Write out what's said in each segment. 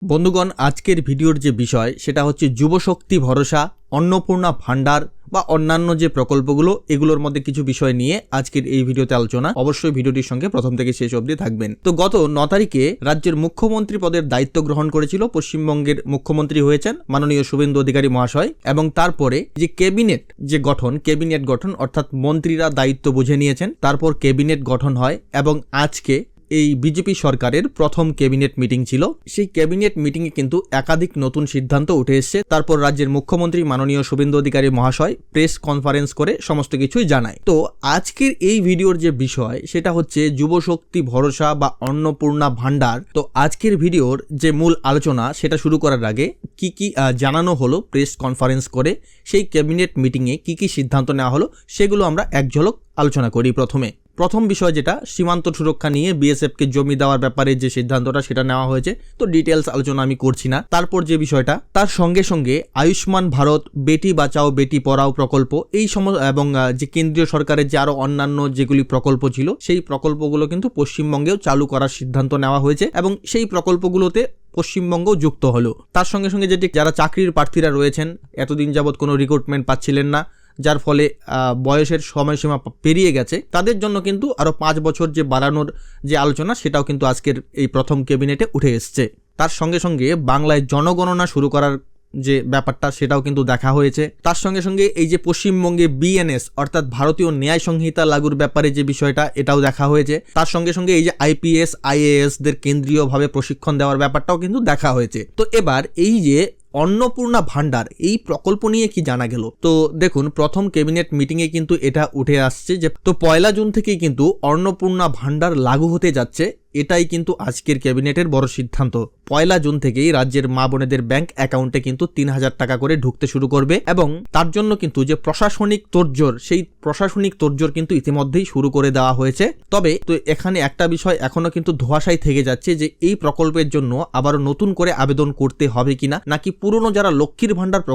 বন্ধুগণ, আজকের ভিডিওর যে বিষয় সেটা হচ্ছে যুবশক্তি ভরসা, অন্নপূর্ণা ভান্ডার বা অন্যান্য যে প্রকল্পগুলো, এগুলোর মধ্যে কিছু বিষয় নিয়ে আজকের এই ভিডিওতে আলোচনা। অবশ্যই ভিডিওটির সঙ্গে প্রথম থেকে শেষ অবধি থাকবেন। তো গত 9 তারিখে রাজ্যের মুখ্যমন্ত্রী পদের দায়িত্ব গ্রহণ করেছিল পশ্চিমবঙ্গের মুখ্যমন্ত্রী হয়েছেন মাননীয় শুভেন্দু অধিকারী মহাশয়, এবং তারপরে যে ক্যাবিনেট গঠন অর্থাৎ মন্ত্রীরা দায়িত্ব বুঝে নিয়েছেন, তারপর ক্যাবিনেট গঠন হয় এবং আজকে এই বিজেপি সরকারের প্রথম ক্যাবিনেট মিটিং ছিল। সেই ক্যাবিনেট মিটিংয়ে কিন্তু একাধিক নতুন সিদ্ধান্ত উঠে এসেছে। তারপর রাজ্যের মুখ্যমন্ত্রী মাননীয় শুভেন্দু অধিকারী মহাশয় প্রেস কনফারেন্স করে সমস্ত কিছুই জানায়। তো আজকের এই ভিডিওর যে বিষয় সেটা হচ্ছে যুবশক্তি ভরসা বা অন্নপূর্ণা ভান্ডার। তো আজকের ভিডিওর যে মূল আলোচনা সেটা শুরু করার আগে কি কি জানানো হলো প্রেস কনফারেন্স করে, সেই ক্যাবিনেট মিটিংয়ে কি কি সিদ্ধান্ত নেওয়া হলো সেগুলো আমরা এক ঝলক আলোচনা করি। প্রথম বিষয় যেটা সীমান্ত সুরক্ষা নিয়ে বিএসএফকে জমি দেওয়ার ব্যাপারে যে সিদ্ধান্তটা সেটা নেওয়া হয়েছে, তো ডিটেলস আলোচনা আমি করছি না। তারপর যে বিষয়টা, তার সঙ্গে সঙ্গে আয়ুষ্মান ভারত, বেটি বাঁচাও বেটি পড়াও প্রকল্প, এই সমস্ত এবং যে কেন্দ্রীয় সরকারের যে আরো অন্যান্য যেগুলি প্রকল্প ছিল সেই প্রকল্পগুলো কিন্তু পশ্চিমবঙ্গেও চালু করার সিদ্ধান্ত নেওয়া হয়েছে এবং সেই প্রকল্পগুলোতে পশ্চিমবঙ্গও যুক্ত হলো। তার সঙ্গে সঙ্গে যেটি যারা চাকরির প্রার্থীরা রয়েছেন, এতদিন যাবৎ কোনো রিক্রুটমেন্ট পাচ্ছিলেন না, যার ফলে বয়সের সময়সীমা পেরিয়ে গেছে, তাদের জন্য কিন্তু আরো 5 বছর যে বাড়ানোর যে আলোচনা সেটাও কিন্তু আজকের এই প্রথম ক্যাবিনেটে উঠে এসছে। তার সঙ্গে সঙ্গে বাংলায় জনগণনা শুরু করার যে ব্যাপারটা সেটাও কিন্তু দেখা হয়েছে। তার সঙ্গে সঙ্গে এই যে পশ্চিমবঙ্গে বিএনএস অর্থাৎ ভারতীয় ন্যায় সংহিতা লাগুর ব্যাপারে যে বিষয়টা, এটাও দেখা হয়েছে। তার সঙ্গে সঙ্গে এই যে আইপিএস আইএএস দের কেন্দ্রীয়ভাবে প্রশিক্ষণ দেওয়ার ব্যাপারটাও কিন্তু দেখা হয়েছে। তো এবার এই যে অন্নপূর্ণা ভান্ডার, এই প্রকল্প নিয়ে কি জানা গেল? তো দেখুন, প্রথম ক্যাবিনেট মিটিংয়ে কিন্তু এটা উঠে আসছে যে তো 1 জুন থেকেই কিন্তু অন্নপূর্ণা ভান্ডার লাগু হতে যাচ্ছে। এটাই কিন্তু আজকের ক্যাবিনেটের বড় সিদ্ধান্ত। 1 জুন থেকেই রাজ্যের মা বোনেদের ব্যাংক অ্যাকাউন্টে কিন্তু 3000 টাকা করে ঢুকতে শুরু করবে এবং তার জন্য কিন্তু যে প্রশাসনিক তোড়জোড়, সেই প্রশাসনিক তোড়জোড় কিন্তু ইতিমধ্যেই শুরু করে দেওয়া হয়েছে। তবে তো এখানে একটা বিষয় এখনো কিন্তু ধোঁয়াশাই থেকে যাচ্ছে যে এই প্রকল্পের জন্য আবারও নতুন করে আবেদন করতে হবে কিনা, নাকি পুরনো যারা লক্ষ্মীর ভান্ডার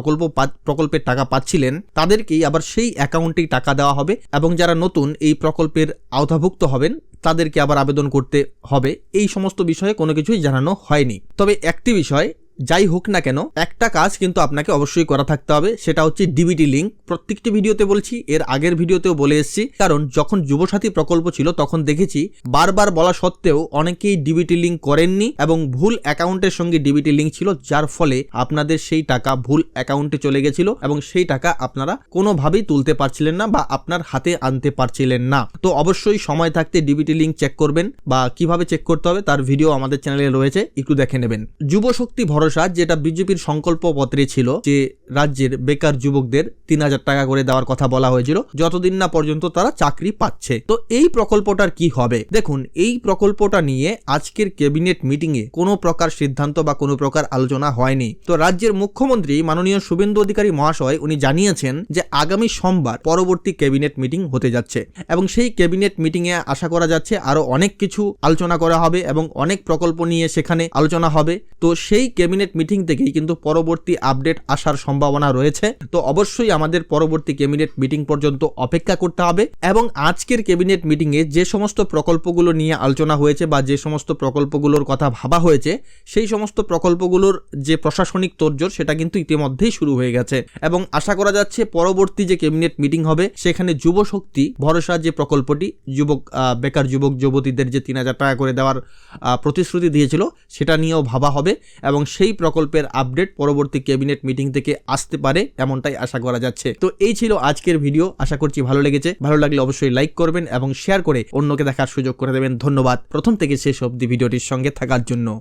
প্রকল্পের টাকা পাচ্ছিলেন তাদেরকেই আবার সেই অ্যাকাউন্টেই টাকা দেওয়া হবে এবং যারা নতুন এই প্রকল্পের আওতাভুক্ত হবেন তাদেরকে আবার আবেদন করতে হবে। এই সমস্ত বিষয়ে কোনো কিছুই জানানো হয়নি। তবে একটি বিষয় যাই হোক না কেন, একটা কাজ কিন্তু আপনাকে অবশ্যই করা থাকতে হবে, সেটা হচ্ছে ডিবিটি লিঙ্ক। প্রত্যেকটি ভিডিওতে বলছি, এর আগের ভিডিওতেও বলে এসেছি, কারণ যখন যুবসাথী প্রকল্প ছিল তখন দেখেছি বারবার বলা সত্ত্বেও অনেকেই ডিবিটি লিঙ্ক করেননি এবং ভুল অ্যাকাউন্টের সঙ্গে ডিবিটি লিঙ্ক ছিল, যার ফলে আপনাদের সেই টাকা ভুল অ্যাকাউন্টে চলে গেছিল এবং সেই টাকা আপনারা কোনোভাবেই তুলতে পারছিলেন না বা আপনার হাতে আনতে পারছিলেন না। তো অবশ্যই সময় থাকতে ডিবিটি লিঙ্ক চেক করবেন, বা কিভাবে চেক করতে হবে তার ভিডিও আমাদের চ্যানেলে রয়েছে, একটু দেখে নেবেন। যুবশক্তি ভরসা, যেটা বিজেপির সংকল্প পত্রে ছিল যে রাজ্যের বেকার যুবকদের 3000 টাকা করে দেওয়ার কথা বলা হয়েছিল যতদিন না পর্যন্ত তারা চাকরি পাচ্ছে। তো এই প্রকল্পটার কি হবে? দেখুন, এই প্রকল্পটা নিয়ে আজকের ক্যাবিনেট মিটিংয়ে কোনো প্রকার সিদ্ধান্ত বা কোনো প্রকার আলোচনা হয়নি। তো রাজ্যের মুখ্যমন্ত্রী মাননীয় শুভেন্দু অধিকারী মহাশয় উনি জানিয়েছেন যে আগামী সোমবার পরবর্তী ক্যাবিনেট মিটিং হতে যাচ্ছে এবং সেই ক্যাবিনেট মিটিংয়ে আশা করা যাচ্ছে আরো অনেক কিছু আলোচনা করা হবে এবং অনেক প্রকল্প নিয়ে সেখানে আলোচনা হবে। তো সেই ক্যাবিনেট মিটিং থেকেই কিন্তু পরবর্তী আপডেট আসার সম্ভাবনা রয়েছে। তো অবশ্যই আমাদের পরবর্তী ক্যাবিনেট মিটিং পর্যন্ত অপেক্ষা করতে হবে এবং আজকের ক্যাবিনেট মিটিংয়ে যে সমস্ত প্রকল্পগুলো নিয়ে আলোচনা হয়েছে বা যে সমস্ত প্রকল্পগুলোর কথা ভাবা হয়েছে, সেই সমস্ত প্রকল্পগুলোর যে প্রশাসনিক তোড়জোড় সেটা কিন্তু ইতিমধ্যেই শুরু হয়ে গেছে এবং আশা করা যাচ্ছে পরবর্তী যে ক্যাবিনেট মিটিং হবে সেখানে যুবশক্তি ভরসা যে প্রকল্পটি, বেকার যুবক যুবতীদের যে 3000 টাকা করে দেওয়ার প্রতিশ্রুতি দিয়েছিল সেটা নিয়েও ভাবা হবে এবং সেই প্রকল্পের আপডেট পরবর্তী ক্যাবিনেট মিটিং থেকে আসতে পারে, এমনটাই আশা করা যাচ্ছে। তো এই ছিল আজকের ভিডিও, আশা করছি ভালো লেগেছে। ভালো লাগলে অবশ্যই লাইক করবেন এবং শেয়ার করে অন্যকে দেখার সুযোগ করে দেবেন। ধন্যবাদ প্রথম থেকে শেষ অবধি ভিডিওটির সঙ্গে থাকার জন্য।